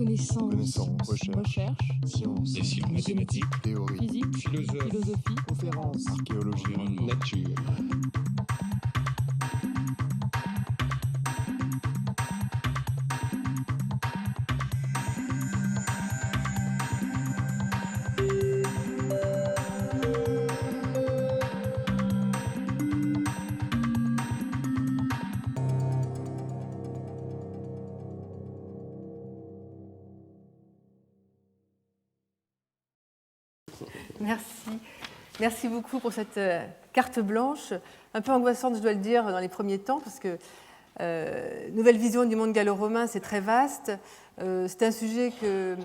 Connaissance. Recherche. Sciences. Des sciences mathématiques. Théorie. Physique. Philosophie. Conférences. Archéologie. Nature. Merci beaucoup pour cette carte blanche, un peu angoissante, je dois le dire, dans les premiers temps, parce que nouvelle vision du monde gallo-romain, c'est très vaste. C'est un sujet que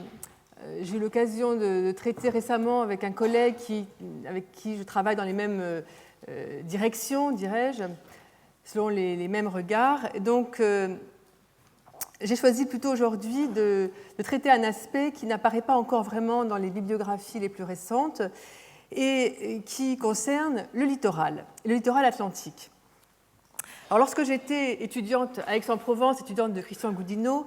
j'ai eu l'occasion de traiter récemment avec un collègue avec qui je travaille dans les mêmes directions, dirais-je, selon les mêmes regards. Et donc, j'ai choisi plutôt aujourd'hui de traiter un aspect qui n'apparaît pas encore vraiment dans les bibliographies les plus récentes et qui concerne le littoral atlantique. Alors, lorsque j'étais étudiante à Aix-en-Provence, étudiante de Christian Goudinot,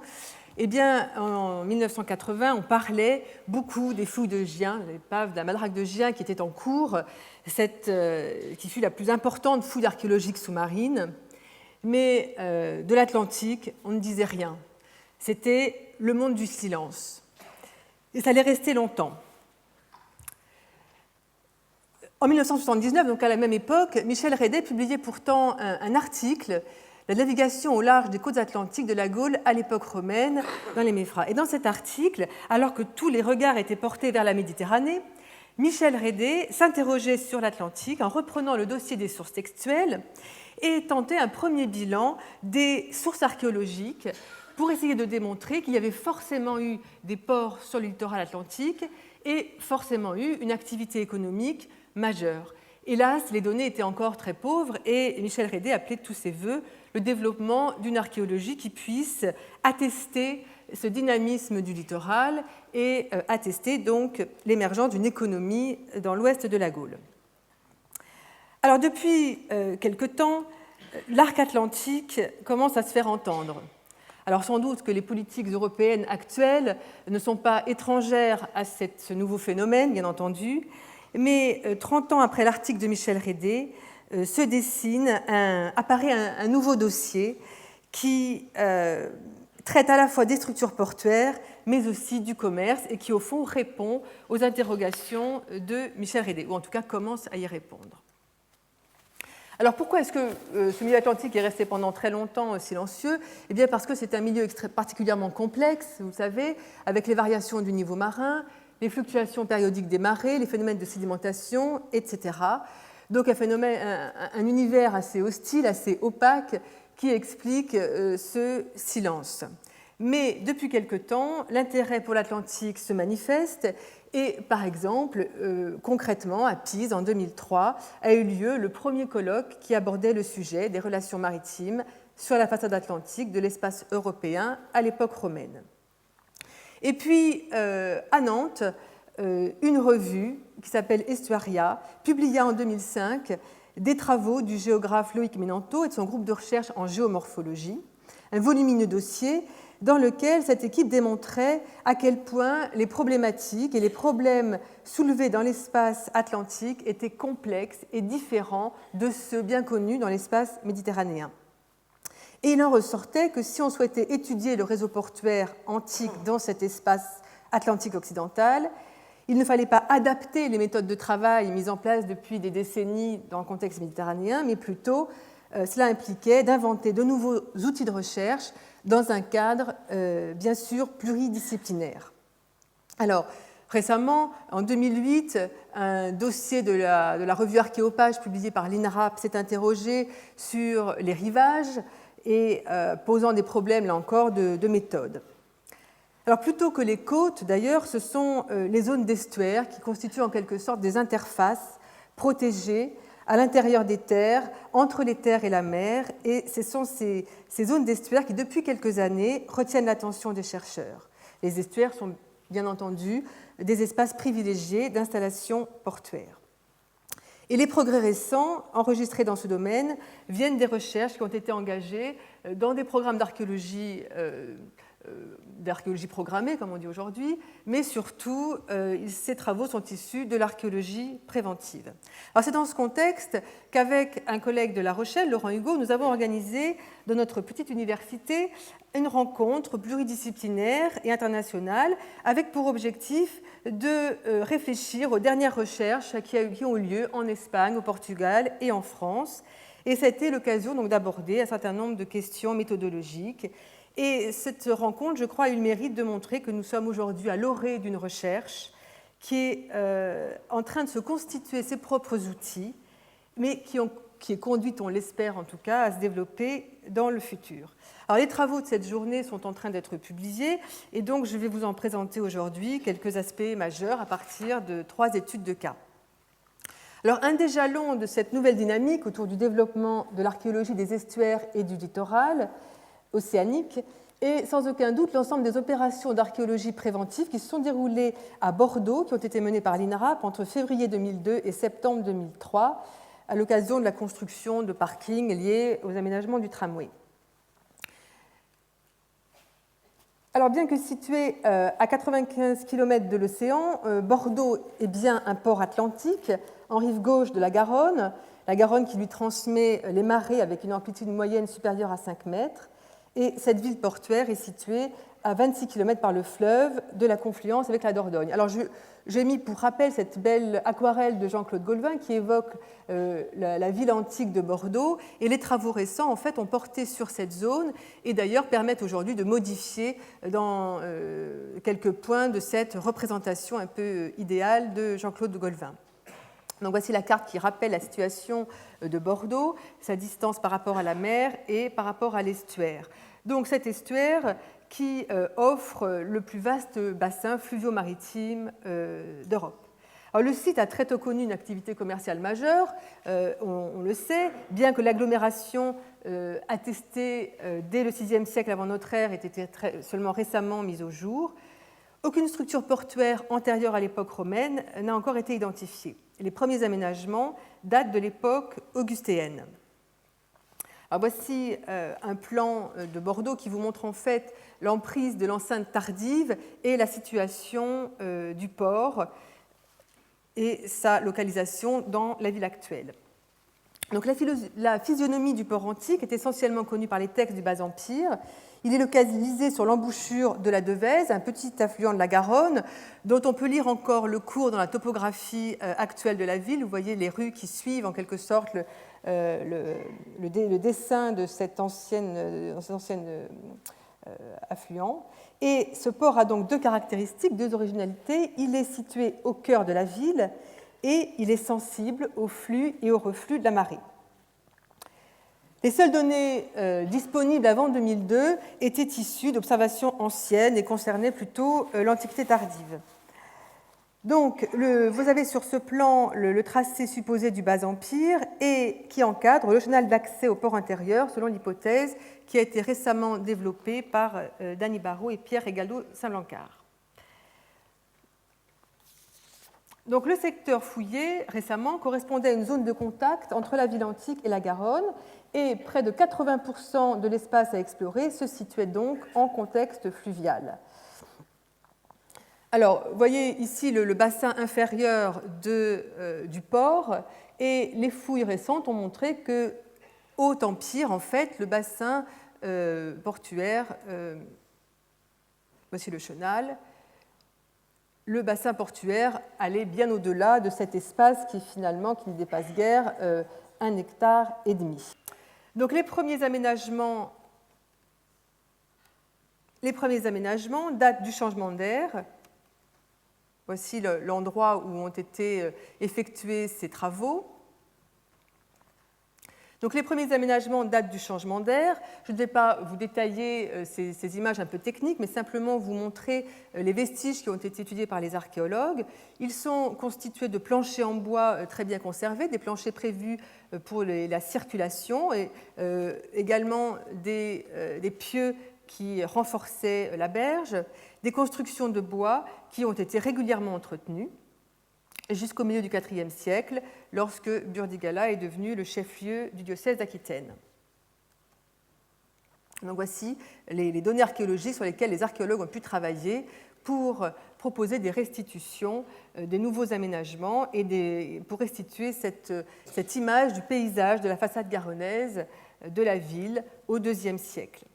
eh bien, en 1980, on parlait beaucoup des fouilles de Gien, l'épave de la Madrague de Gien qui était en cours, qui fut la plus importante fouille archéologique sous-marine. Mais de l'Atlantique, on ne disait rien. C'était le monde du silence. Et ça allait rester longtemps. En 1979, donc à la même époque, Michel Reydet publiait pourtant un article, La navigation au large des côtes atlantiques de la Gaule à l'époque romaine, dans les Méphras. Et dans cet article, alors que tous les regards étaient portés vers la Méditerranée, Michel Reydet s'interrogeait sur l'Atlantique en reprenant le dossier des sources textuelles et tentait un premier bilan des sources archéologiques pour essayer de démontrer qu'il y avait forcément eu des ports sur le littoral atlantique et forcément eu une activité économique majeure. Hélas, les données étaient encore très pauvres et Michel Reydet appelait de tous ses voeux le développement d'une archéologie qui puisse attester ce dynamisme du littoral et attester donc l'émergence d'une économie dans l'ouest de la Gaule. Alors depuis quelque temps, l'arc atlantique commence à se faire entendre. Alors sans doute que les politiques européennes actuelles ne sont pas étrangères à ce nouveau phénomène, bien entendu, mais 30 ans après l'article de Michel Reydet, apparaît un nouveau dossier qui traite à la fois des structures portuaires, mais aussi du commerce, et qui au fond répond aux interrogations de Michel Reydet, ou en tout cas commence à y répondre. Alors pourquoi est-ce que ce milieu atlantique est resté pendant très longtemps silencieux ? Eh bien parce que c'est un milieu particulièrement complexe, vous le savez, avec les variations du niveau marin, les fluctuations périodiques des marées, les phénomènes de sédimentation, etc. Donc un univers assez hostile, assez opaque, qui explique ce silence. Mais depuis quelque temps, l'intérêt pour l'Atlantique se manifeste et, par exemple, concrètement, à Pise, en 2003, a eu lieu le premier colloque qui abordait le sujet des relations maritimes sur la façade atlantique de l'espace européen à l'époque romaine. Et puis, à Nantes, une revue qui s'appelle Estuaria publia en 2005 des travaux du géographe Loïc Ménanteau et de son groupe de recherche en géomorphologie, un volumineux dossier dans lequel cette équipe démontrait à quel point les problématiques et les problèmes soulevés dans l'espace atlantique étaient complexes et différents de ceux bien connus dans l'espace méditerranéen. Et il en ressortait que si on souhaitait étudier le réseau portuaire antique dans cet espace atlantique occidental, il ne fallait pas adapter les méthodes de travail mises en place depuis des décennies dans le contexte méditerranéen, mais plutôt cela impliquait d'inventer de nouveaux outils de recherche dans un cadre, bien sûr, pluridisciplinaire. Alors, récemment, en 2008, un dossier de la revue Archéopage publié par l'INRAP s'est interrogé sur les rivages et posant des problèmes, là encore, de méthode. Alors, plutôt que les côtes, d'ailleurs, ce sont les zones d'estuaire qui constituent en quelque sorte des interfaces protégées à l'intérieur des terres, entre les terres et la mer, et ce sont ces zones d'estuaire qui, depuis quelques années, retiennent l'attention des chercheurs. Les estuaires sont, bien entendu, des espaces privilégiés d'installations portuaires. Et les progrès récents enregistrés dans ce domaine viennent des recherches qui ont été engagées dans des programmes d'archéologie d'archéologie programmée, comme on dit aujourd'hui, mais surtout, ces travaux sont issus de l'archéologie préventive. Alors, c'est dans ce contexte qu'avec un collègue de La Rochelle, Laurent Hugo, nous avons organisé dans notre petite université une rencontre pluridisciplinaire et internationale avec pour objectif de réfléchir aux dernières recherches qui ont eu lieu en Espagne, au Portugal et en France. Et ça a été l'occasion donc d'aborder un certain nombre de questions méthodologiques. Et cette rencontre, je crois, a eu le mérite de montrer que nous sommes aujourd'hui à l'orée d'une recherche qui est en train de se constituer ses propres outils, mais qui est conduite, on l'espère en tout cas, à se développer dans le futur. Alors, les travaux de cette journée sont en train d'être publiés, et donc je vais vous en présenter aujourd'hui quelques aspects majeurs à partir de 3 études de cas. Alors, un des jalons de cette nouvelle dynamique autour du développement de l'archéologie des estuaires et du littoral océanique est sans aucun doute l'ensemble des opérations d'archéologie préventive qui se sont déroulées à Bordeaux, qui ont été menées par l'INRAP entre février 2002 et septembre 2003, à l'occasion de la construction de parkings liés aux aménagements du tramway. Alors, bien que situé à 95 km de l'océan, Bordeaux est bien un port atlantique en rive gauche de la Garonne qui lui transmet les marées avec une amplitude moyenne supérieure à 5 mètres. Et cette ville portuaire est située à 26 km par le fleuve de la confluence avec la Dordogne. Alors, j'ai mis pour rappel cette belle aquarelle de Jean-Claude Gaulvin qui évoque la ville antique de Bordeaux. Et les travaux récents, en fait, ont porté sur cette zone et d'ailleurs permettent aujourd'hui de modifier dans quelques points de cette représentation un peu idéale de Jean-Claude Gaulvin. Donc voici la carte qui rappelle la situation de Bordeaux, sa distance par rapport à la mer et par rapport à l'estuaire. Donc cet estuaire qui offre le plus vaste bassin fluvio-maritime d'Europe. Alors, le site a très tôt connu une activité commerciale majeure, on le sait, bien que l'agglomération attestée dès le VIe siècle avant notre ère ait été seulement récemment mise au jour. Aucune structure portuaire antérieure à l'époque romaine n'a encore été identifiée. Les premiers aménagements datent de l'époque augustéenne. Alors voici un plan de Bordeaux qui vous montre en fait l'emprise de l'enceinte tardive et la situation du port et sa localisation dans la ville actuelle. Donc, la physionomie du port antique est essentiellement connue par les textes du Bas-Empire. Il est localisé sur l'embouchure de la Devèze, un petit affluent de la Garonne, dont on peut lire encore le cours dans la topographie actuelle de la ville. Vous voyez les rues qui suivent en quelque sorte le dessin de cet ancien affluent. Et ce port a donc 2 caractéristiques, 2 originalités. Il est situé au cœur de la ville et il est sensible au flux et au reflux de la marée. Les seules données disponibles avant 2002 étaient issues d'observations anciennes et concernaient plutôt l'Antiquité tardive. Donc, vous avez sur ce plan le tracé supposé du Bas-Empire et qui encadre le canal d'accès au port intérieur selon l'hypothèse qui a été récemment développée par Dany Barrault et Pierre Regalo-Saint-Blancard. Donc, le secteur fouillé récemment correspondait à une zone de contact entre la ville antique et la Garonne, et près de 80% de l'espace à explorer se situait donc en contexte fluvial. Alors, vous voyez ici le bassin inférieur du port, et les fouilles récentes ont montré que, au Haut-Empire, en fait, le bassin portuaire, voici le chenal, le bassin portuaire allait bien au-delà de cet espace qui ne dépasse guère 1,5 hectare. Donc les premiers aménagements datent du changement d'air. Voici l'endroit où ont été effectués ces travaux. Donc les premiers aménagements datent du changement d'air. Je ne vais pas vous détailler ces images un peu techniques, mais simplement vous montrer les vestiges qui ont été étudiés par les archéologues. Ils sont constitués de planchers en bois très bien conservés, des planchers prévus pour la circulation, et également des pieux qui renforçaient la berge, des constructions de bois qui ont été régulièrement entretenues jusqu'au milieu du IVe siècle, lorsque Burdigala est devenu le chef-lieu du diocèse d'Aquitaine. Donc voici les données archéologiques sur lesquelles les archéologues ont pu travailler pour proposer des restitutions, des nouveaux aménagements et pour restituer cette image du paysage de la façade garonnaise de la ville au IIe siècle.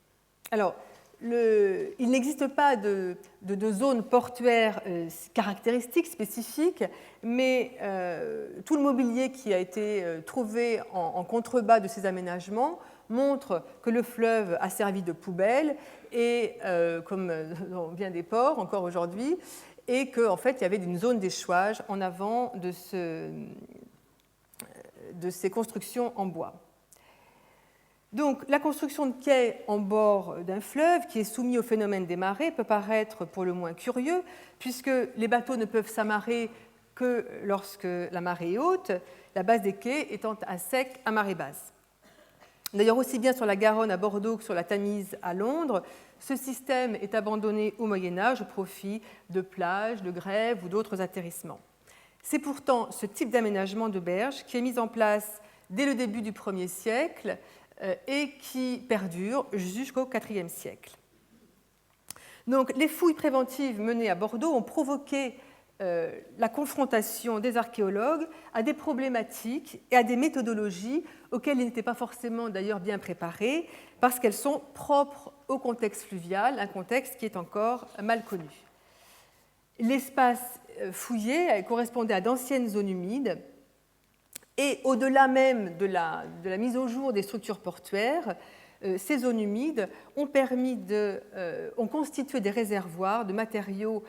Alors, il n'existe pas de zone portuaire caractéristique, spécifique, mais tout le mobilier qui a été trouvé en contrebas de ces aménagements montre que le fleuve a servi de poubelle, et, comme dans bien des ports encore aujourd'hui, et qu'en fait il y avait une zone d'échouage en avant de ces constructions en bois. Donc, la construction de quais en bord d'un fleuve qui est soumis au phénomène des marées peut paraître pour le moins curieux, puisque les bateaux ne peuvent s'amarrer que lorsque la marée est haute, la base des quais étant à sec à marée basse. D'ailleurs, aussi bien sur la Garonne à Bordeaux que sur la Tamise à Londres, ce système est abandonné au Moyen-Âge au profit de plages, de grèves ou d'autres atterrissements. C'est pourtant ce type d'aménagement de berge qui est mis en place dès le début du Ier siècle et qui perdure jusqu'au IVe siècle. Donc, les fouilles préventives menées à Bordeaux ont provoqué la confrontation des archéologues à des problématiques et à des méthodologies auxquelles ils n'étaient pas forcément d'ailleurs bien préparés, parce qu'elles sont propres au contexte fluvial, un contexte qui est encore mal connu. L'espace fouillé correspondait à d'anciennes zones humides, et au-delà même de la mise au jour des structures portuaires, ces zones humides ont constitué des réservoirs de matériaux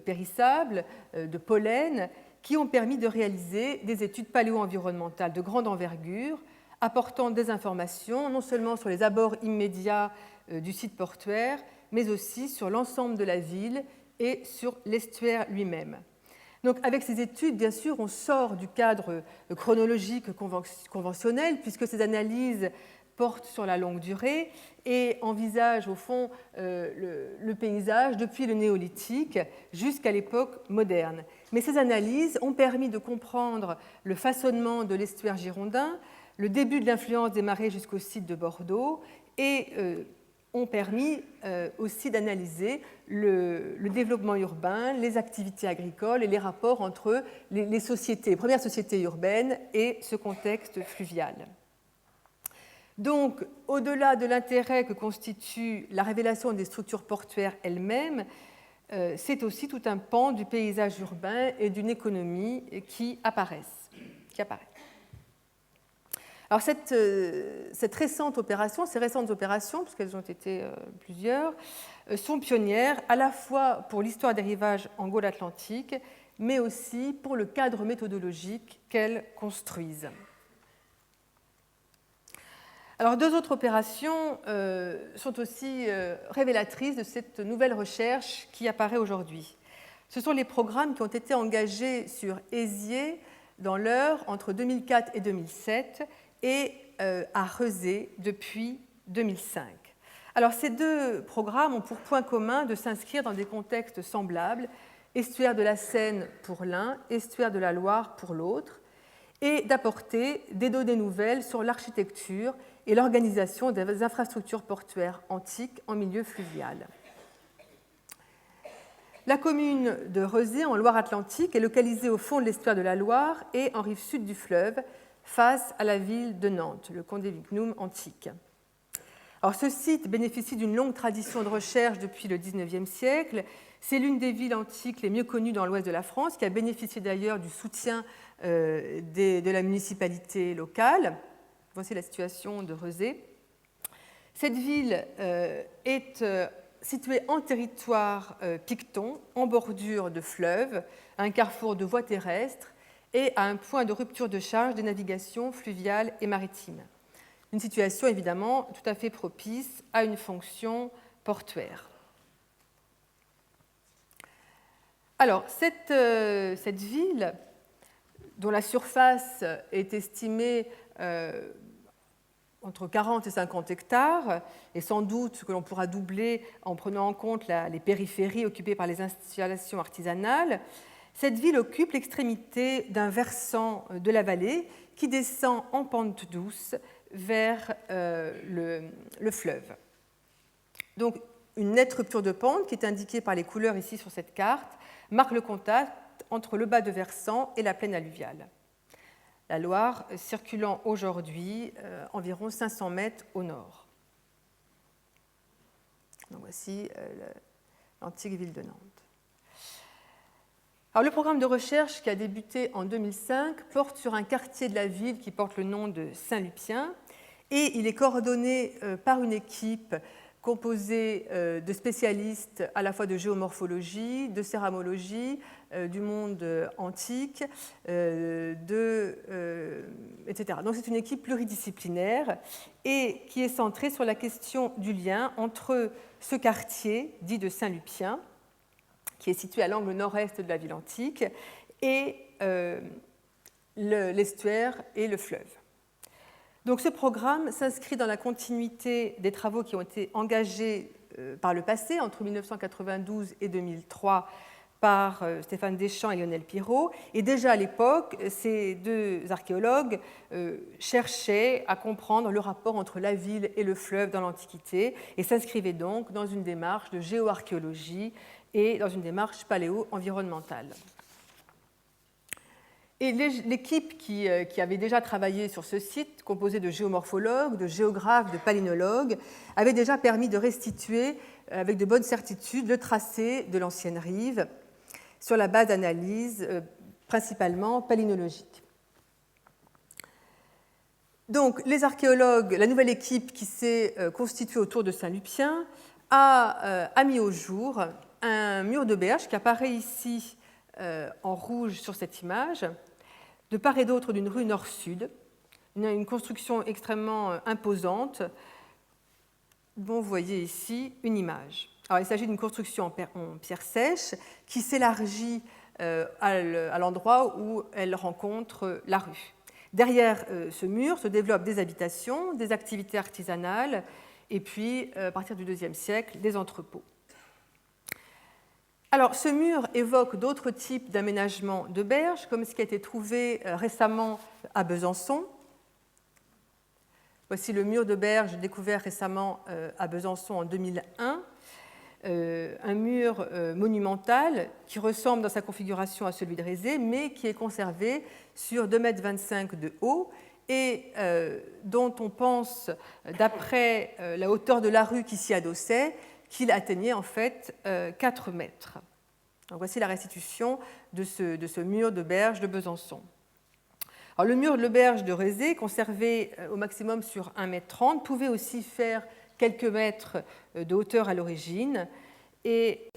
périssables, de pollen, qui ont permis de réaliser des études paléo-environnementales de grande envergure, apportant des informations non seulement sur les abords immédiats du site portuaire, mais aussi sur l'ensemble de la ville et sur l'estuaire lui-même. Donc, avec ces études, bien sûr, on sort du cadre chronologique conventionnel, puisque ces analyses portent sur la longue durée et envisagent, au fond, le paysage depuis le néolithique jusqu'à l'époque moderne. Mais ces analyses ont permis de comprendre le façonnement de l'estuaire girondin, le début de l'influence des marées jusqu'au site de Bordeaux et ont permis aussi d'analyser le développement urbain, les activités agricoles et les rapports entre les sociétés, les premières sociétés urbaines et ce contexte fluvial. Donc, au-delà de l'intérêt que constitue la révélation des structures portuaires elles-mêmes, c'est aussi tout un pan du paysage urbain et d'une économie qui apparaissent. Alors, ces récentes opérations, puisqu'elles ont été plusieurs, sont pionnières à la fois pour l'histoire des rivages en Gaule atlantique, mais aussi pour le cadre méthodologique qu'elles construisent. Alors, deux autres opérations sont aussi révélatrices de cette nouvelle recherche qui apparaît aujourd'hui. Ce sont les programmes qui ont été engagés sur Aizier dans l'Eure entre 2004 et 2007 et à Rezé depuis 2005. Alors, ces deux programmes ont pour point commun de s'inscrire dans des contextes semblables, estuaire de la Seine pour l'un, estuaire de la Loire pour l'autre, et d'apporter des données nouvelles sur l'architecture et l'organisation des infrastructures portuaires antiques en milieu fluvial. La commune de Rezé, en Loire-Atlantique, est localisée au fond de l'estuaire de la Loire et en rive sud du fleuve, face à la ville de Nantes, le Condevignum antique. Alors, ce site bénéficie d'une longue tradition de recherche depuis le XIXe siècle. C'est l'une des villes antiques les mieux connues dans l'ouest de la France, qui a bénéficié d'ailleurs du soutien de la municipalité locale. Voici la situation de Rezé. Cette ville est située en territoire picton, en bordure de fleuve, à un carrefour de voies terrestres et à un point de rupture de charge des navigations fluviales et maritimes. Une situation évidemment tout à fait propice à une fonction portuaire. Alors, cette ville, dont la surface est estimée entre 40 et 50 hectares, et sans doute que l'on pourra doubler en prenant en compte les périphéries occupées par les installations artisanales, cette ville occupe l'extrémité d'un versant de la vallée qui descend en pente douce vers le fleuve. Donc, une nette rupture de pente, qui est indiquée par les couleurs ici sur cette carte, marque le contact entre le bas de versant et la plaine alluviale. La Loire circulant aujourd'hui environ 500 mètres au nord. Donc, voici l'antique ville de Nantes. Alors, le programme de recherche qui a débuté en 2005 porte sur un quartier de la ville qui porte le nom de Saint-Lupien et il est coordonné par une équipe composée de spécialistes à la fois de géomorphologie, de céramologie, du monde antique, etc. Donc c'est une équipe pluridisciplinaire et qui est centrée sur la question du lien entre ce quartier dit de Saint-Lupien, qui est situé à l'angle nord-est de la ville antique, et l'estuaire et le fleuve. Donc ce programme s'inscrit dans la continuité des travaux qui ont été engagés par le passé, entre 1992 et 2003, par Stéphane Deschamps et Lionel Pirot. Et déjà à l'époque, ces deux archéologues cherchaient à comprendre le rapport entre la ville et le fleuve dans l'Antiquité et s'inscrivaient donc dans une démarche de géoarchéologie et dans une démarche paléo-environnementale. Et l'équipe qui avait déjà travaillé sur ce site, composée de géomorphologues, de géographes, de palynologues, avait déjà permis de restituer avec de bonnes certitudes le tracé de l'ancienne rive sur la base d'analyses principalement palynologiques. Donc, les archéologues, la nouvelle équipe qui s'est constituée autour de Saint-Lupien a mis au jour un mur de berge qui apparaît ici en rouge sur cette image, de part et d'autre d'une rue nord-sud, une construction extrêmement imposante dont vous voyez ici une image. Alors, il s'agit d'une construction en pierre sèche qui s'élargit à l'endroit où elle rencontre la rue. Derrière ce mur se développent des habitations, des activités artisanales et puis, à partir du IIe siècle, des entrepôts. Alors, ce mur évoque d'autres types d'aménagements de berges, comme ce qui a été trouvé récemment à Besançon. Voici le mur de berge découvert récemment à Besançon en 2001, un mur monumental qui ressemble dans sa configuration à celui de Rézé, mais qui est conservé sur 2,25 m de haut et dont on pense, d'après la hauteur de la rue qui s'y adossait, qu'il atteignait en fait 4 mètres. Donc voici la restitution de ce mur de berge de Besançon. Alors, le mur de berge de Rézé, conservé au maximum sur 1,30 m, pouvait aussi faire quelques mètres de hauteur à l'origine, et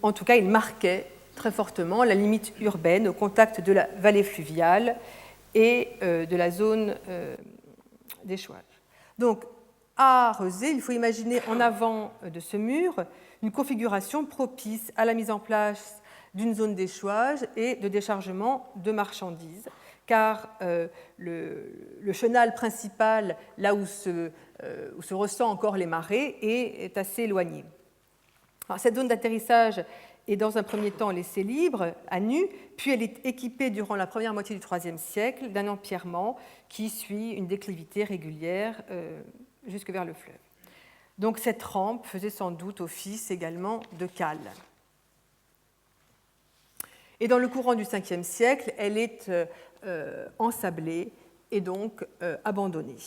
en tout cas, il marquait très fortement la limite urbaine au contact de la vallée fluviale et de la zone d'échouage. Donc, à Rezé, il faut imaginer en avant de ce mur une configuration propice à la mise en place d'une zone d'échouage et de déchargement de marchandises, car le chenal principal, là où se ressent encore les marées, est assez éloigné. Alors, cette zone d'atterrissage est dans un premier temps laissée libre, à nu, puis elle est équipée durant la première moitié du IIIe siècle d'un empierrement qui suit une déclivité régulière jusque vers le fleuve. Donc cette rampe faisait sans doute office également de cale. Et dans le courant du Ve siècle, elle est ensablée et donc abandonnée.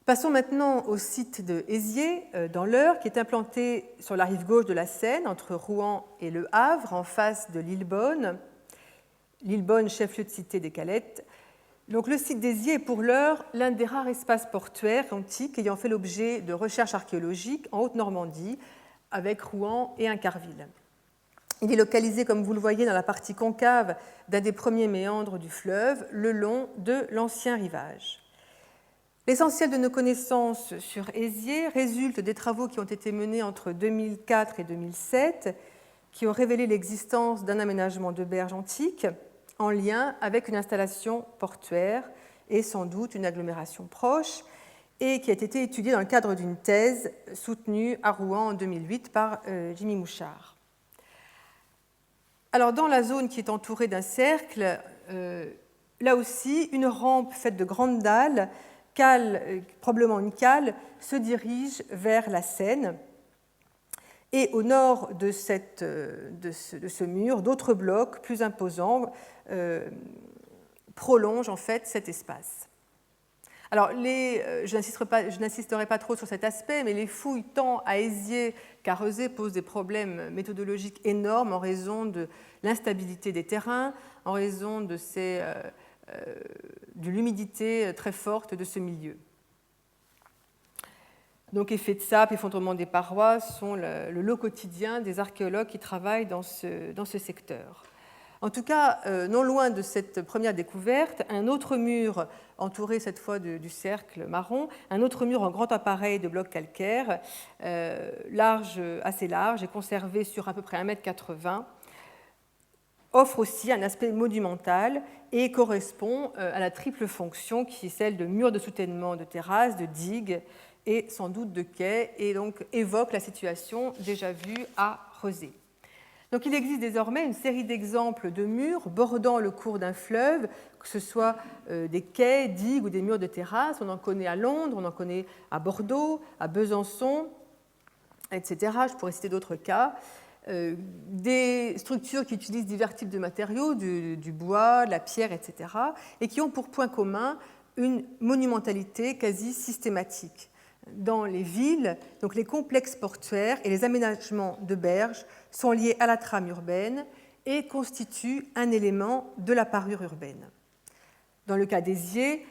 Passons maintenant au site de Hézier, dans l'Eure, qui est implanté sur la rive gauche de la Seine, entre Rouen et Le Havre, en face de Lillebonne. Lillebonne, chef-lieu de cité des Calettes. Donc, le site d'Hézier est pour l'heure l'un des rares espaces portuaires antiques ayant fait l'objet de recherches archéologiques en Haute-Normandie, avec Rouen et Incarville. Il est localisé, comme vous le voyez, dans la partie concave d'un des premiers méandres du fleuve, le long de l'ancien rivage. L'essentiel de nos connaissances sur Hézier résulte des travaux qui ont été menés entre 2004 et 2007, qui ont révélé l'existence d'un aménagement de berge antique en lien avec une installation portuaire et sans doute une agglomération proche, et qui a été étudiée dans le cadre d'une thèse soutenue à Rouen en 2008 par Jimmy Mouchard. Alors, dans la zone qui est entourée d'un cercle, là aussi, une rampe faite de grandes dalles probablement une cale, se dirige vers la Seine. Et au nord de ce mur, d'autres blocs plus imposants prolongent en fait cet espace. Alors, je n'insisterai pas trop sur cet aspect, mais les fouilles tant à Éziers qu'à Rezé posent des problèmes méthodologiques énormes en raison de l'instabilité des terrains, en raison de l'humidité très forte de ce milieu. Donc, effet de sape, effondrement des parois sont le lot quotidien des archéologues qui travaillent dans ce secteur. En tout cas, non loin de cette première découverte, un autre mur, entouré cette fois du cercle marron, un autre mur en grand appareil de blocs calcaires, assez large et conservé sur à peu près 1,80 m, offre aussi un aspect monumental et correspond à la triple fonction qui est celle de mur de soutènement de terrasse, de digue et sans doute de quai, et donc évoque la situation déjà vue à Rezé. Donc il existe désormais une série d'exemples de murs bordant le cours d'un fleuve, que ce soit des quais, digues ou des murs de terrasse. On en connaît à Londres, on en connaît à Bordeaux, à Besançon, etc. Je pourrais citer d'autres cas. Des structures qui utilisent divers types de matériaux, du bois, de la pierre, etc., et qui ont pour point commun une monumentalité quasi systématique. Dans les villes, donc les complexes portuaires et les aménagements de berges sont liés à la trame urbaine et constituent un élément de la parure urbaine. Dans le cas d'Éziers,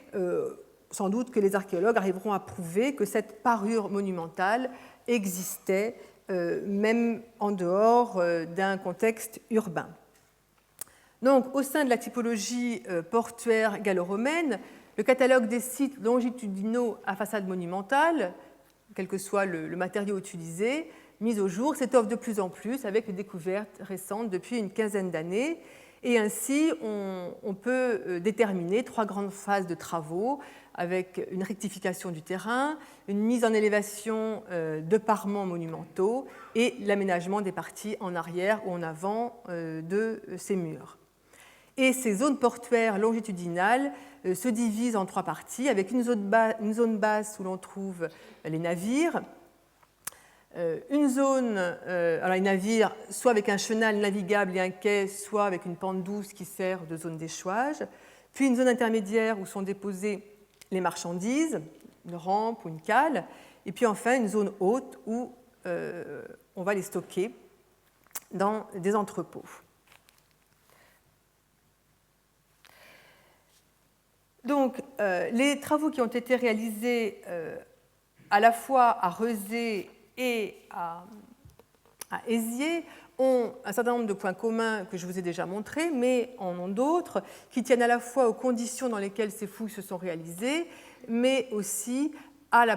sans doute que les archéologues arriveront à prouver que cette parure monumentale existait même en dehors d'un contexte urbain. Donc, au sein de la typologie portuaire gallo-romaine, le catalogue des sites longitudinaux à façade monumentale, quel que soit le matériau utilisé, mis au jour, s'étoffe de plus en plus avec les découvertes récentes depuis une quinzaine d'années. Et ainsi, on peut déterminer 3 grandes phases de travaux avec une rectification du terrain, une mise en élévation de parements monumentaux et l'aménagement des parties en arrière ou en avant de ces murs. Et ces zones portuaires longitudinales se divisent en 3 parties, avec une zone basse où l'on trouve les navires, une zone, alors les navires, soit avec un chenal navigable et un quai, soit avec une pente douce qui sert de zone d'échouage, puis une zone intermédiaire où sont déposées les marchandises, une rampe ou une cale, et puis enfin une zone haute où on va les stocker dans des entrepôts. Donc, les travaux qui ont été réalisés à la fois à Rezé et à Éziers ont un certain nombre de points communs que je vous ai déjà montrés, mais en ont d'autres qui tiennent à la fois aux conditions dans lesquelles ces fouilles se sont réalisées, mais aussi à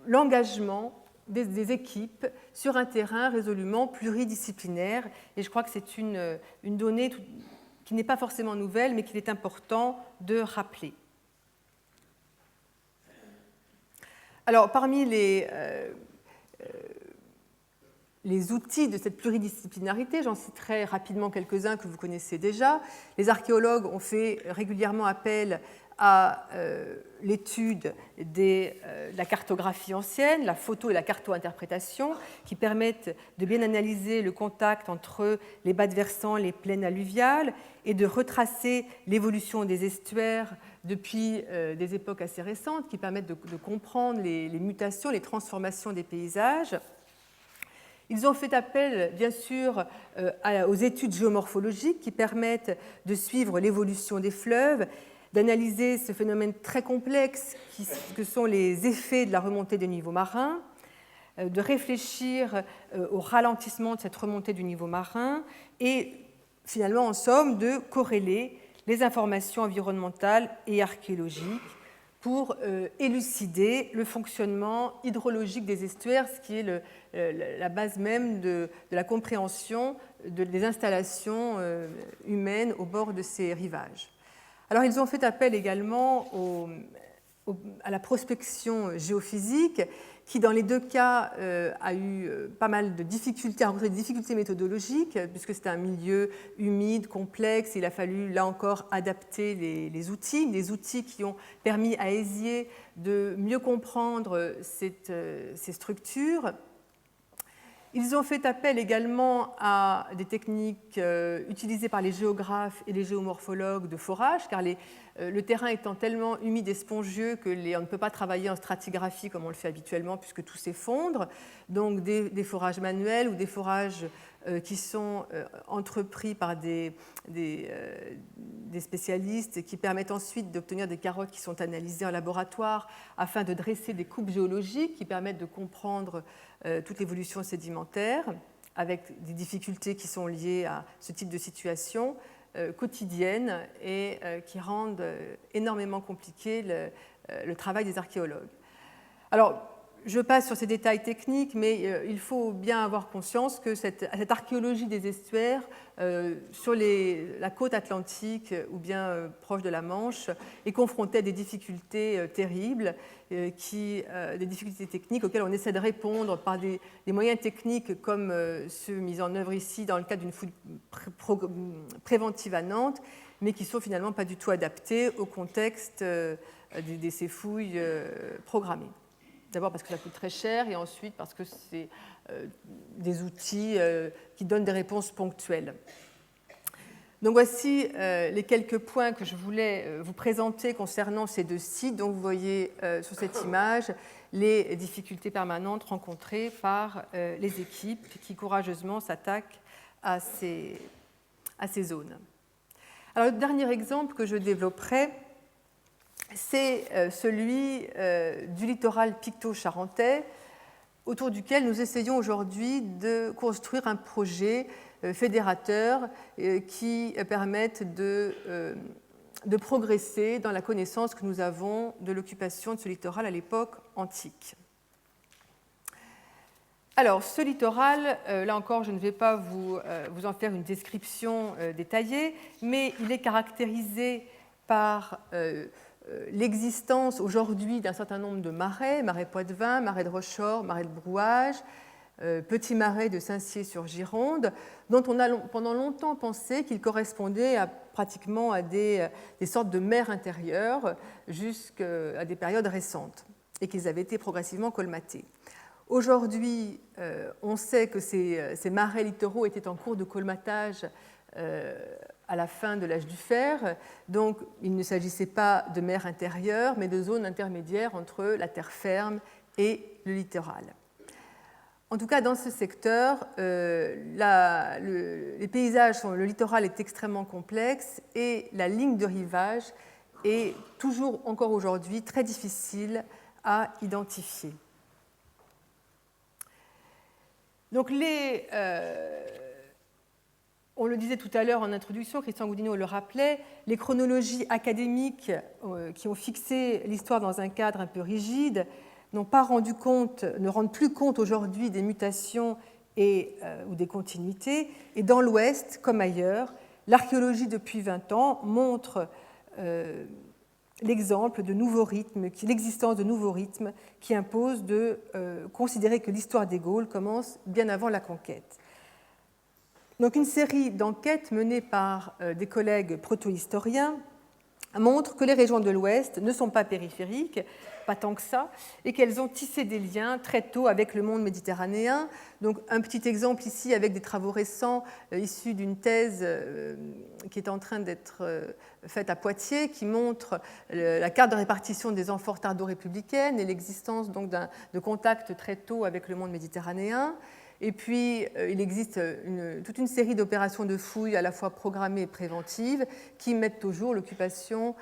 l'engagement des équipes sur un terrain résolument pluridisciplinaire. Et je crois que c'est une donnée qui n'est pas forcément nouvelle, mais qu'il est important de rappeler. Alors, parmi les outils de cette pluridisciplinarité, j'en citerai rapidement quelques-uns que vous connaissez déjà. Les archéologues ont fait régulièrement appel à l'étude de la cartographie ancienne, la photo et la carto-interprétation, qui permettent de bien analyser le contact entre les bas de versants, les plaines alluviales, et de retracer l'évolution des estuaires depuis des époques assez récentes, qui permettent de comprendre les mutations, les transformations des paysages. Ils ont fait appel, bien sûr, aux études géomorphologiques qui permettent de suivre l'évolution des fleuves, d'analyser ce phénomène très complexe que sont les effets de la remontée des niveaux marins, de réfléchir au ralentissement de cette remontée du niveau marin et finalement, en somme, de corréler les informations environnementales et archéologiques pour élucider le fonctionnement hydrologique des estuaires, ce qui est la base même de la compréhension des installations humaines au bord de ces rivages. Alors, ils ont fait appel également à la prospection géophysique qui dans les deux cas a eu pas mal de difficultés, a rencontré des difficultés méthodologiques, puisque c'était un milieu humide, complexe. Il a fallu, là encore, adapter les outils qui ont permis à Aizier de mieux comprendre ces structures. Ils ont fait appel également à des techniques utilisées par les géographes et les géomorphologues de forage, car le terrain étant tellement humide et spongieux qu'on ne peut pas travailler en stratigraphie comme on le fait habituellement puisque tout s'effondre. Donc des forages manuels ou des forages qui sont entrepris par des spécialistes et qui permettent ensuite d'obtenir des carottes qui sont analysées en laboratoire afin de dresser des coupes géologiques qui permettent de comprendre toute l'évolution sédimentaire avec des difficultés qui sont liées à ce type de situation quotidienne et qui rendent énormément compliqué le travail des archéologues. Alors, je passe sur ces détails techniques, mais il faut bien avoir conscience que cette archéologie des estuaires sur la côte atlantique ou bien proche de la Manche est confrontée à des difficultés terribles, des difficultés techniques auxquelles on essaie de répondre par des moyens techniques comme ceux mis en œuvre ici dans le cadre d'une fouille préventive à Nantes, mais qui ne sont finalement pas du tout adaptés au contexte de ces fouilles programmées. D'abord parce que ça coûte très cher et ensuite parce que c'est des outils qui donnent des réponses ponctuelles. Donc voici les quelques points que je voulais vous présenter concernant ces deux sites. Donc vous voyez sur cette image les difficultés permanentes rencontrées par les équipes qui courageusement s'attaquent à ces zones. Alors le dernier exemple que je développerai, c'est celui du littoral picto-charentais, autour duquel nous essayons aujourd'hui de construire un projet fédérateur qui permette de progresser dans la connaissance que nous avons de l'occupation de ce littoral à l'époque antique. Alors, ce littoral, là encore, je ne vais pas vous en faire une description détaillée, mais il est caractérisé par l'existence aujourd'hui d'un certain nombre de marais Poitevin, marais de Rochefort, marais de Brouage, petit marais de Saint-Cyr-sur-Gironde, dont on a pendant longtemps pensé qu'ils correspondaient pratiquement à des sortes de mers intérieures jusqu'à des périodes récentes et qu'ils avaient été progressivement colmatés. Aujourd'hui, on sait que ces marais littoraux étaient en cours de colmatage à la fin de l'âge du fer, donc il ne s'agissait pas de mer intérieure, mais de zones intermédiaires entre la terre ferme et le littoral. En tout cas, dans ce secteur, les paysages, le littoral est extrêmement complexe et la ligne de rivage est toujours, encore aujourd'hui, très difficile à identifier. Donc on le disait tout à l'heure en introduction, Christian Goudineau le rappelait, les chronologies académiques qui ont fixé l'histoire dans un cadre un peu rigide ne rendent plus compte aujourd'hui des mutations ou des continuités. Et dans l'Ouest, comme ailleurs, l'archéologie depuis 20 ans montre l'exemple de nouveaux rythmes, l'existence de nouveaux rythmes qui imposent de considérer que l'histoire des Gaules commence bien avant la conquête. Donc une série d'enquêtes menées par des collègues proto-historiens montre que les régions de l'Ouest ne sont pas périphériques, pas tant que ça, et qu'elles ont tissé des liens très tôt avec le monde méditerranéen. Donc un petit exemple ici avec des travaux récents issus d'une thèse qui est en train d'être faite à Poitiers, qui montre la carte de répartition des amphores tardo-républicaines et l'existence donc de contacts très tôt avec le monde méditerranéen. Et puis, il existe toute une série d'opérations de fouilles à la fois programmées et préventives qui mettent au jour l'occupation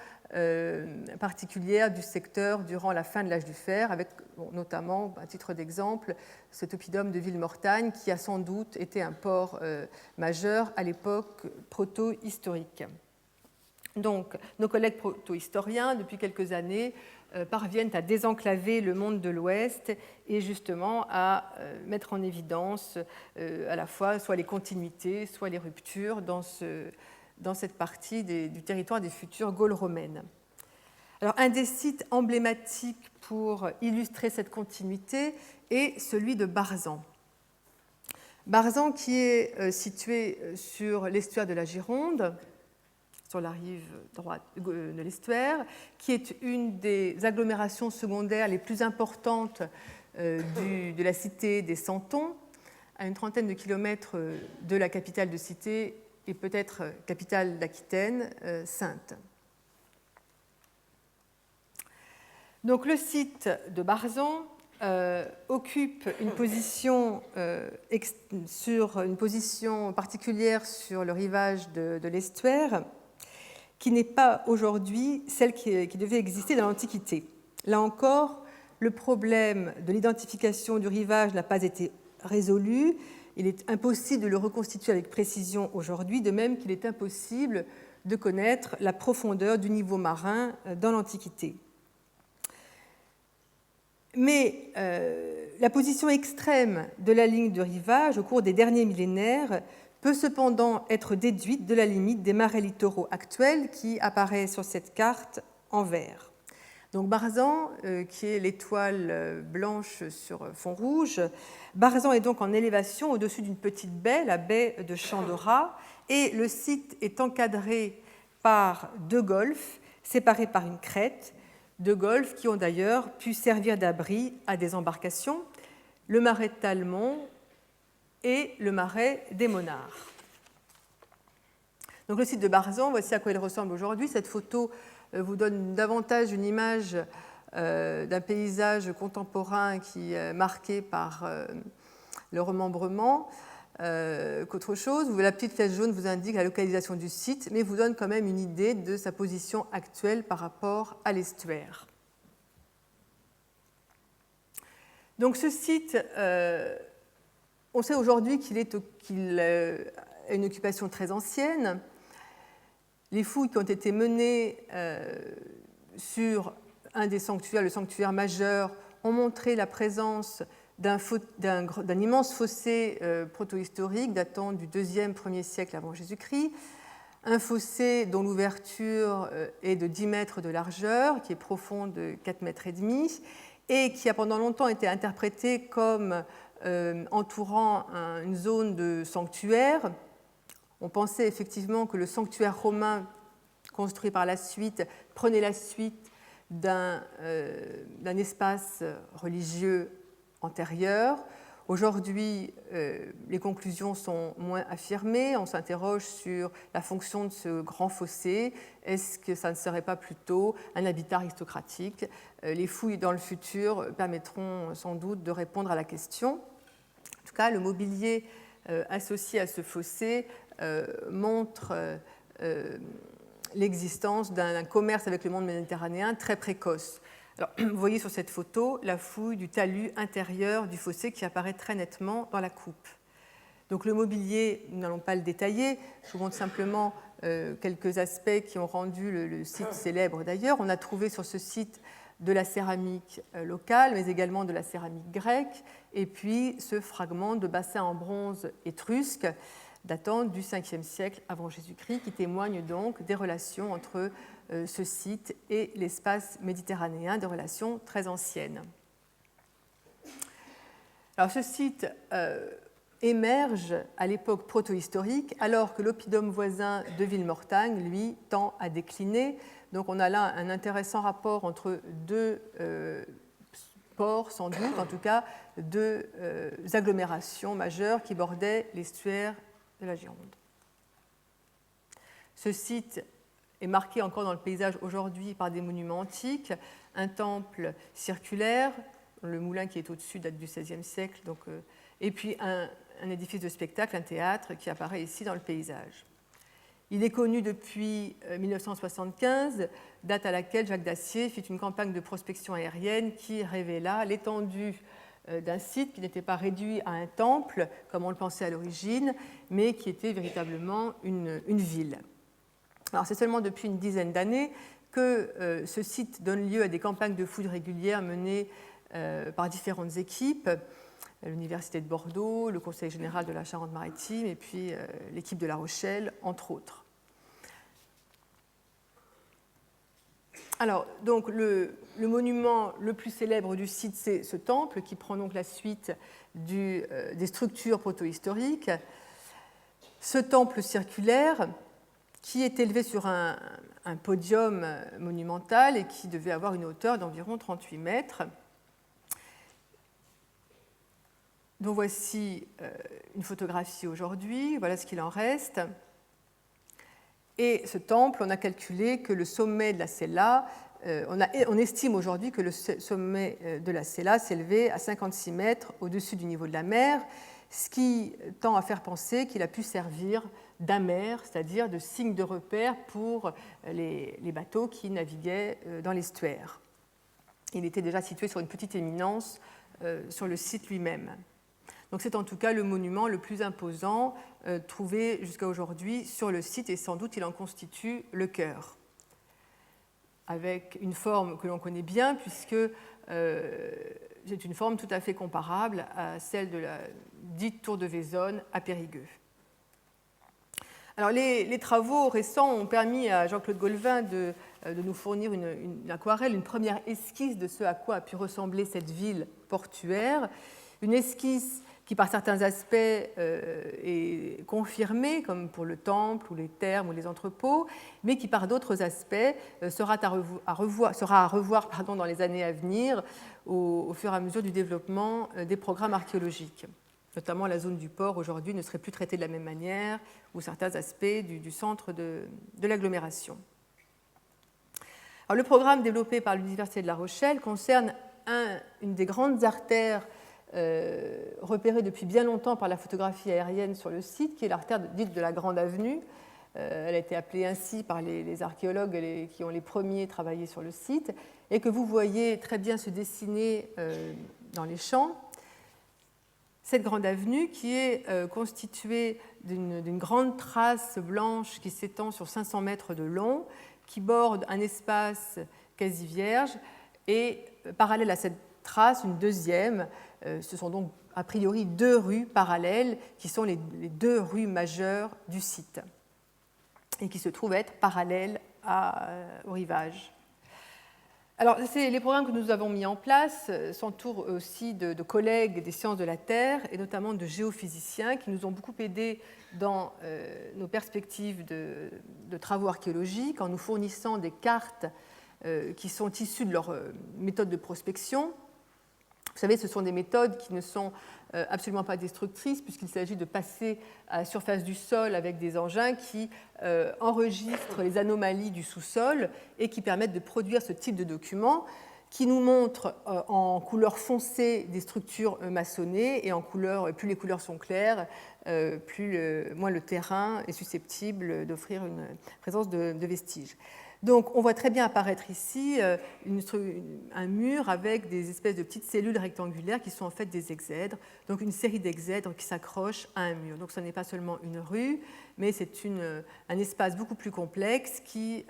particulière du secteur durant la fin de l'âge du fer, avec notamment, à titre d'exemple, cet oppidum de Villemortagne qui a sans doute été un port majeur à l'époque proto-historique. Donc, nos collègues proto-historiens, depuis quelques années, parviennent à désenclaver le monde de l'Ouest et justement à mettre en évidence à la fois soit les continuités, soit les ruptures dans cette partie du territoire des futures Gaules romaines. Alors, un des sites emblématiques pour illustrer cette continuité est celui de Barzan. Barzan qui est situé sur l'estuaire de la Gironde, sur la rive droite de l'estuaire, qui est une des agglomérations secondaires les plus importantes de la cité des Santons, à une trentaine de kilomètres de la capitale de cité et peut-être capitale d'Aquitaine, Saintes. Donc le site de Barzan occupe une position, particulière sur le rivage de l'estuaire, qui n'est pas aujourd'hui celle qui devait exister dans l'Antiquité. Là encore, le problème de l'identification du rivage n'a pas été résolu. Il est impossible de le reconstituer avec précision aujourd'hui, de même qu'il est impossible de connaître la profondeur du niveau marin dans l'Antiquité. Mais la position extrême de la ligne de rivage au cours des derniers millénaires peut cependant être déduite de la limite des marais littoraux actuels qui apparaît sur cette carte en vert. Donc Barzan, qui est l'étoile blanche sur fond rouge, Barzan est donc en élévation au-dessus d'une petite baie, la baie de Chandora, et le site est encadré par deux golfs séparés par une crête, deux golfs qui ont d'ailleurs pu servir d'abri à des embarcations, le marais de Talmont et le marais des Monards. Donc le site de Barzan, voici à quoi il ressemble aujourd'hui. Cette photo vous donne davantage une image d'un paysage contemporain qui est marqué par le remembrement qu'autre chose. La petite flèche jaune vous indique la localisation du site, mais vous donne quand même une idée de sa position actuelle par rapport à l'estuaire. Donc ce site, on sait aujourd'hui qu'il a une occupation très ancienne. Les fouilles qui ont été menées sur un des sanctuaires, le sanctuaire majeur, ont montré la présence d'un immense fossé protohistorique datant du 2e, 1er siècle avant Jésus-Christ, un fossé dont l'ouverture est de 10 mètres de largeur, qui est profond de 4,5 mètres, et qui a pendant longtemps été interprété comme entourant une zone de sanctuaire. On pensait effectivement que le sanctuaire romain construit par la suite prenait la suite d'un espace religieux antérieur. Aujourd'hui, les conclusions sont moins affirmées. On s'interroge sur la fonction de ce grand fossé. Est-ce que ça ne serait pas plutôt un habitat aristocratique ? Les fouilles dans le futur permettront sans doute de répondre à la question. En tout cas, le mobilier associé à ce fossé montre l'existence d'un commerce avec le monde méditerranéen très précoce. Alors, vous voyez sur cette photo la fouille du talus intérieur du fossé qui apparaît très nettement dans la coupe. Donc le mobilier, nous n'allons pas le détailler, je vous montre simplement quelques aspects qui ont rendu le site célèbre d'ailleurs. On a trouvé sur ce site de la céramique locale, mais également de la céramique grecque, et puis ce fragment de bassin en bronze étrusque datant du 5e siècle avant Jésus-Christ, qui témoigne donc des relations entre ce site et l'espace méditerranéen, des relations très anciennes. Alors ce site émerge à l'époque protohistorique, alors que l'oppidum voisin de Villemortagne, lui, tend à décliner. Donc on a là un intéressant rapport entre deux ports, sans doute, en tout cas deux agglomérations majeures qui bordaient l'estuaire de la Gironde. Ce site est marqué encore dans le paysage aujourd'hui par des monuments antiques, un temple circulaire, le moulin qui est au-dessus date du XVIe siècle, donc, et puis un édifice de spectacle, un théâtre qui apparaît ici dans le paysage. Il est connu depuis 1975, date à laquelle Jacques Dacier fit une campagne de prospection aérienne qui révéla l'étendue d'un site qui n'était pas réduit à un temple, comme on le pensait à l'origine, mais qui était véritablement une ville. Alors, c'est seulement depuis une dizaine d'années que ce site donne lieu à des campagnes de fouilles régulières menées par différentes équipes, l'Université de Bordeaux, le Conseil général de la Charente-Maritime et puis l'équipe de La Rochelle, entre autres. Alors, donc, le monument le plus célèbre du site, c'est ce temple qui prend donc la suite des structures protohistoriques. Ce temple circulaire qui est élevé sur un podium monumental et qui devait avoir une hauteur d'environ 38 mètres. Donc voici une photographie aujourd'hui, voilà ce qu'il en reste. Et ce temple, on a calculé que le sommet de la Sella, on estime aujourd'hui que le sommet de la Sella s'élevait à 56 mètres au-dessus du niveau de la mer, ce qui tend à faire penser qu'il a pu servir d'amer, c'est-à-dire de signe de repère pour les bateaux qui naviguaient dans l'estuaire. Il était déjà situé sur une petite éminence sur le site lui-même. Donc c'est en tout cas le monument le plus imposant trouvé jusqu'à aujourd'hui sur le site et sans doute il en constitue le cœur, avec une forme que l'on connaît bien puisque c'est une forme tout à fait comparable à celle de la dite tour de Vaisonne à Périgueux. Alors les travaux récents ont permis à Jean-Claude Golvin de nous fournir une aquarelle, une première esquisse de ce à quoi a pu ressembler cette ville portuaire, une esquisse qui par certains aspects est confirmée, comme pour le temple ou les thermes ou les entrepôts, mais qui par d'autres aspects sera à revoir dans les années à venir au fur et à mesure du développement des programmes archéologiques. Notamment la zone du port aujourd'hui ne serait plus traitée de la même manière, ou certains aspects du centre de l'agglomération. Alors, le programme développé par l'Université de La Rochelle concerne une des grandes artères repérée depuis bien longtemps par la photographie aérienne sur le site, qui est l'artère dite de la Grande Avenue. Elle a été appelée ainsi par les archéologues qui ont les premiers travaillé sur le site, et que vous voyez très bien se dessiner dans les champs. Cette grande avenue qui est constituée d'une grande trace blanche qui s'étend sur 500 mètres de long, qui borde un espace quasi vierge, et parallèle à cette trace, une deuxième. Ce sont donc a priori deux rues parallèles qui sont les deux rues majeures du site et qui se trouvent être parallèles au rivage. Alors, les programmes que nous avons mis en place s'entourent aussi de collègues des sciences de la Terre et notamment de géophysiciens qui nous ont beaucoup aidés dans nos perspectives de travaux archéologiques en nous fournissant des cartes qui sont issues de leur méthode de prospection. Vous savez, ce sont des méthodes qui ne sont absolument pas destructrices puisqu'il s'agit de passer à la surface du sol avec des engins qui enregistrent les anomalies du sous-sol et qui permettent de produire ce type de documents qui nous montrent en couleur foncée des structures maçonnées et en couleur, plus les couleurs sont claires, moins le terrain est susceptible d'offrir une présence de vestiges. Donc on voit très bien apparaître ici un mur avec des espèces de petites cellules rectangulaires qui sont en fait des exèdres, donc une série d'exèdres qui s'accrochent à un mur. Donc ce n'est pas seulement une rue, mais c'est un espace beaucoup plus complexe qui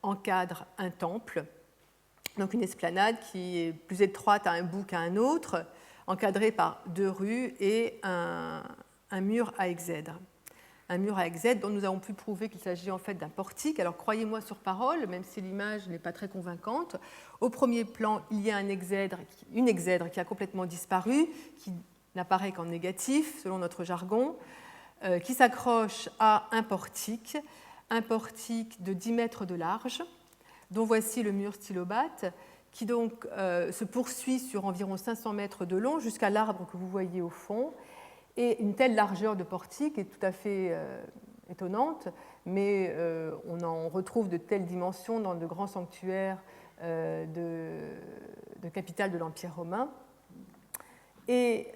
encadre un temple, donc une esplanade qui est plus étroite à un bout qu'à un autre, encadrée par deux rues et un mur à exèdres. Un mur à exèdre dont nous avons pu prouver qu'il s'agit en fait d'un portique. Alors croyez-moi sur parole, même si l'image n'est pas très convaincante, au premier plan, il y a une exèdre qui a complètement disparu, qui n'apparaît qu'en négatif, selon notre jargon, qui s'accroche à un portique de 10 mètres de large, dont voici le mur stylobate, qui donc se poursuit sur environ 500 mètres de long jusqu'à l'arbre que vous voyez au fond. Et une telle largeur de portique est tout à fait étonnante, mais on en retrouve de telles dimensions dans de grands sanctuaires de capitales de l'Empire romain. Et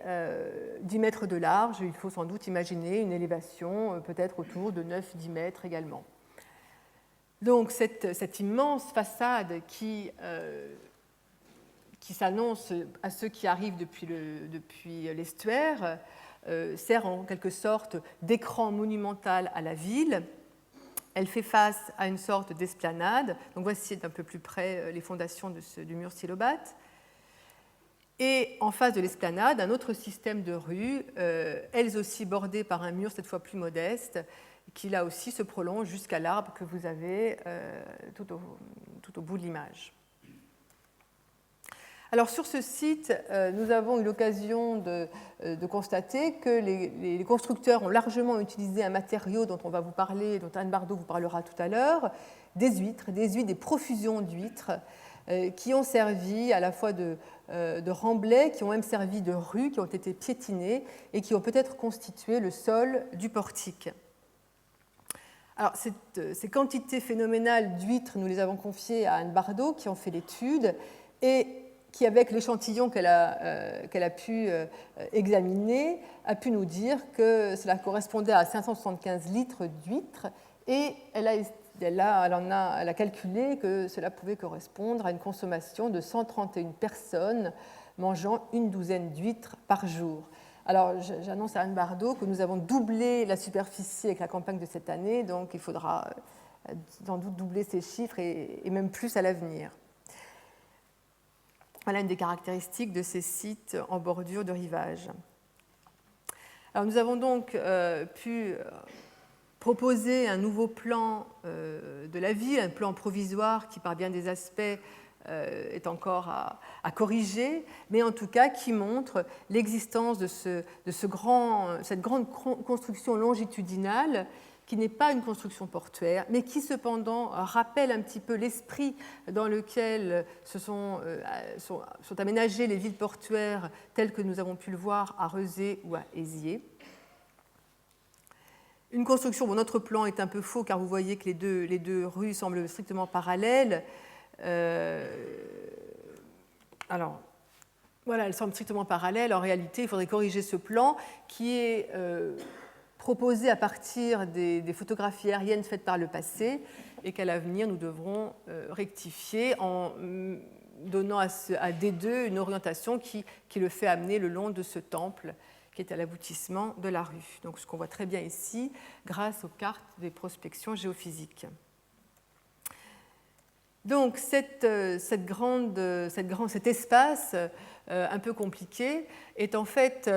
10 mètres de large, il faut sans doute imaginer une élévation peut-être autour de 9-10 mètres également. Donc cette immense façade qui s'annonce à ceux qui arrivent depuis l'estuaire sert en quelque sorte d'écran monumental à la ville. Elle fait face à une sorte d'esplanade. Donc voici d'un peu plus près les fondations du mur stylobate. Et en face de l'esplanade, un autre système de rues, elles aussi bordées par un mur cette fois plus modeste, qui là aussi se prolonge jusqu'à l'arbre que vous avez tout au bout de l'image. Alors sur ce site, nous avons eu l'occasion de constater que les constructeurs ont largement utilisé un matériau dont on va vous parler, dont Anne Bardot vous parlera tout à l'heure, des huîtres, des profusions d'huîtres qui ont servi à la fois de remblais, qui ont même servi de rues, qui ont été piétinées et qui ont peut-être constitué le sol du portique. Alors, ces quantités phénoménales d'huîtres, nous les avons confiées à Anne Bardot, qui en fait l'étude, et qui, avec l'échantillon qu'elle a pu examiner, a pu nous dire que cela correspondait à 575 litres d'huîtres, et elle a calculé que cela pouvait correspondre à une consommation de 131 personnes mangeant une douzaine d'huîtres par jour. Alors, j'annonce à Anne Bardot que nous avons doublé la superficie avec la campagne de cette année, donc il faudra sans doute doubler ces chiffres et même plus à l'avenir. Voilà une des caractéristiques de ces sites en bordure de rivage. Alors, nous avons donc pu proposer un nouveau plan de la ville, un plan provisoire qui, par bien des aspects, est encore à corriger, mais en tout cas qui montre l'existence de cette grande construction longitudinale qui n'est pas une construction portuaire, mais qui cependant rappelle un petit peu l'esprit dans lequel sont aménagées les villes portuaires telles que nous avons pu le voir à Rezé ou à Éziers. Une construction, notre plan est un peu faux car vous voyez que les deux rues semblent strictement parallèles. Alors, voilà, elles semblent strictement parallèles. En réalité, il faudrait corriger ce plan qui est proposé à partir des photographies aériennes faites par le passé et qu'à l'avenir, nous devrons rectifier en donnant à D2 une orientation qui le fait amener le long de ce temple qui est à l'aboutissement de la rue. Donc, ce qu'on voit très bien ici grâce aux cartes des prospections géophysiques. Donc, cet espace un peu compliqué est en fait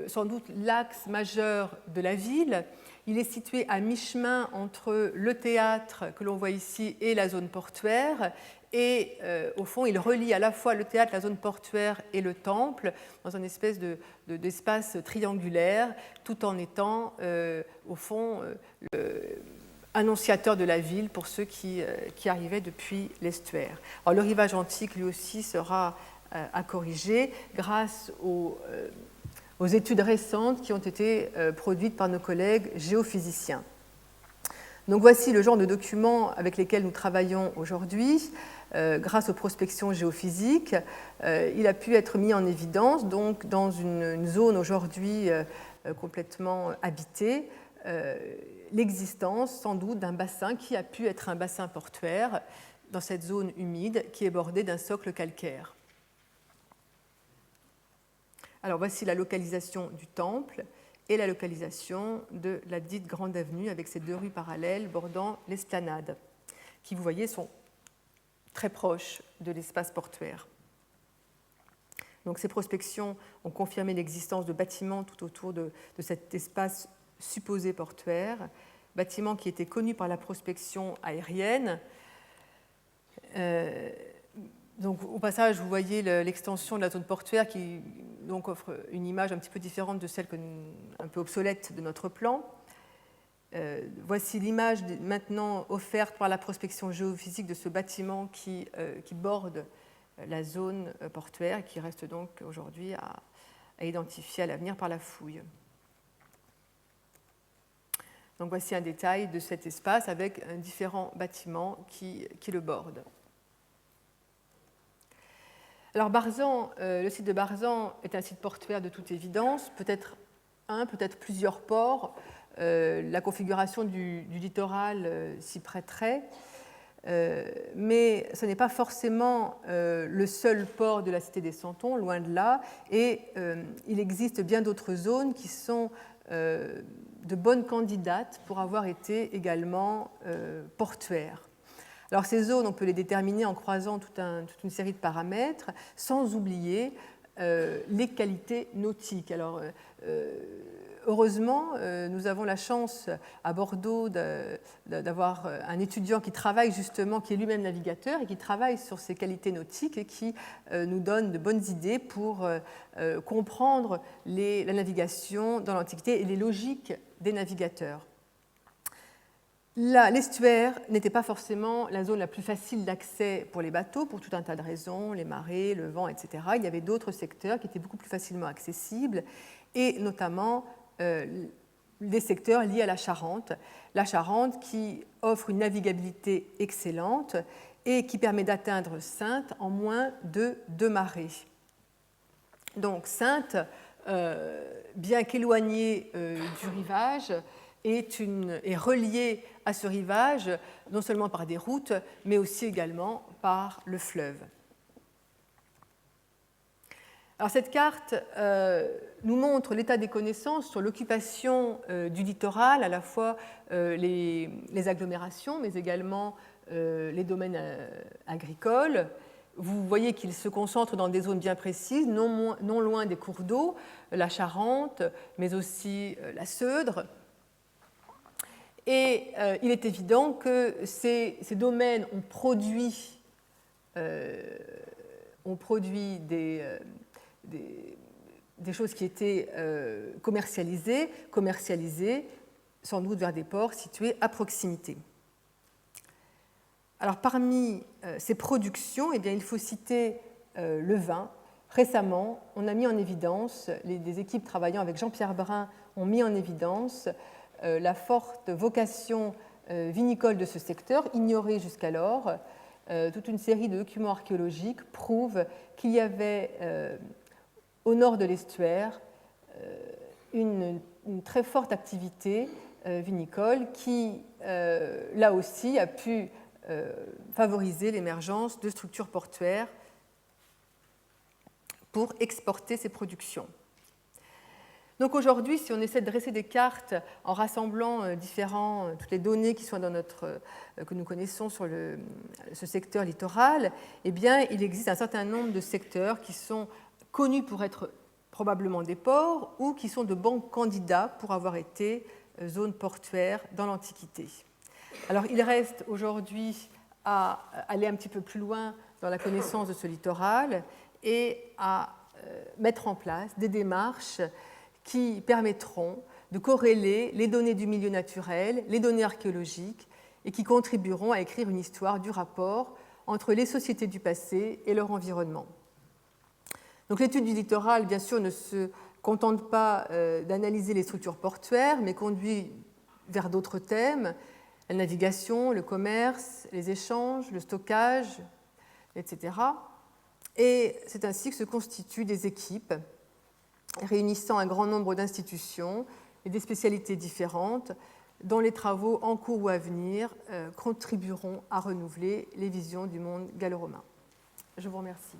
sans doute l'axe majeur de la ville. Il est situé à mi-chemin entre le théâtre que l'on voit ici et la zone portuaire. Et au fond, il relie à la fois le théâtre, la zone portuaire et le temple dans une espèce d'espace triangulaire, tout en étant au fond annonciateur de la ville pour ceux qui arrivaient depuis l'estuaire. Alors, le rivage antique, lui aussi, sera à corriger grâce aux études récentes qui ont été produites par nos collègues géophysiciens. Donc, voici le genre de documents avec lesquels nous travaillons aujourd'hui. Grâce aux prospections géophysiques, il a pu être mis en évidence donc, dans une zone aujourd'hui complètement habitée, l'existence sans doute d'un bassin qui a pu être un bassin portuaire dans cette zone humide qui est bordée d'un socle calcaire. Alors voici la localisation du temple et la localisation de la dite Grande Avenue avec ces deux rues parallèles bordant l'esplanade, qui, vous voyez, sont très proches de l'espace portuaire. Donc ces prospections ont confirmé l'existence de bâtiments tout autour de cet espace supposé portuaire, bâtiments qui étaient connus par la prospection aérienne. Donc, au passage, vous voyez l'extension de la zone portuaire qui donc offre une image un petit peu différente de celle un peu obsolète de notre plan. Voici l'image maintenant offerte par la prospection géophysique de ce bâtiment qui borde la zone portuaire et qui reste donc aujourd'hui à identifier à l'avenir par la fouille. Donc voici un détail de cet espace avec différents bâtiments qui le bordent. Alors Barzan, le site de Barzan est un site portuaire de toute évidence, peut-être plusieurs ports. La configuration du littoral s'y prêterait, mais ce n'est pas forcément le seul port de la cité des Santons, loin de là, et il existe bien d'autres zones qui sont de bonnes candidates pour avoir été également portuaires. Alors ces zones, on peut les déterminer en croisant toute une série de paramètres, sans oublier les qualités nautiques. Alors heureusement, nous avons la chance à Bordeaux d'avoir un étudiant qui travaille justement, qui est lui-même navigateur et qui travaille sur ces qualités nautiques et qui nous donne de bonnes idées pour comprendre la navigation dans l'Antiquité et les logiques des navigateurs. L'estuaire n'était pas forcément la zone la plus facile d'accès pour les bateaux, pour tout un tas de raisons, les marées, le vent, etc. Il y avait d'autres secteurs qui étaient beaucoup plus facilement accessibles, et notamment des secteurs liés à la Charente. La Charente qui offre une navigabilité excellente et qui permet d'atteindre Saintes en moins de 2 marées. Donc Saintes, bien qu'éloignée du rivage, est reliée à ce rivage non seulement par des routes, mais aussi également par le fleuve. Alors cette carte nous montre l'état des connaissances sur l'occupation du littoral, à la fois les agglomérations, mais également les domaines agricoles. Vous voyez qu'il se concentre dans des zones bien précises, non loin des cours d'eau, la Charente, mais aussi la Seudre. Et il est évident que ces domaines ont produit des choses qui étaient commercialisées sans doute vers des ports situés à proximité. Alors parmi ces productions, eh bien, il faut citer le vin. Récemment, on a mis en évidence, des équipes travaillant avec Jean-Pierre Brun ont mis en évidence la forte vocation vinicole de ce secteur, ignorée jusqu'alors. Toute une série de documents archéologiques prouvent qu'il y avait au nord de l'estuaire une très forte activité vinicole qui, là aussi, a pu favoriser l'émergence de structures portuaires pour exporter ces productions. Donc aujourd'hui, si on essaie de dresser des cartes en rassemblant toutes les données qui sont que nous connaissons sur ce secteur littoral, eh bien, il existe un certain nombre de secteurs qui sont connus pour être probablement des ports ou qui sont de bons candidats pour avoir été zones portuaires dans l'Antiquité. Alors il reste aujourd'hui à aller un petit peu plus loin dans la connaissance de ce littoral et à mettre en place des démarches qui permettront de corréler les données du milieu naturel, les données archéologiques, et qui contribueront à écrire une histoire du rapport entre les sociétés du passé et leur environnement. Donc l'étude du littoral, bien sûr, ne se contente pas d'analyser les structures portuaires, mais conduit vers d'autres thèmes, la navigation, le commerce, les échanges, le stockage, etc. Et c'est ainsi que se constituent des équipes réunissant un grand nombre d'institutions et des spécialités différentes dont les travaux en cours ou à venir contribueront à renouveler les visions du monde gallo-romain. Je vous remercie.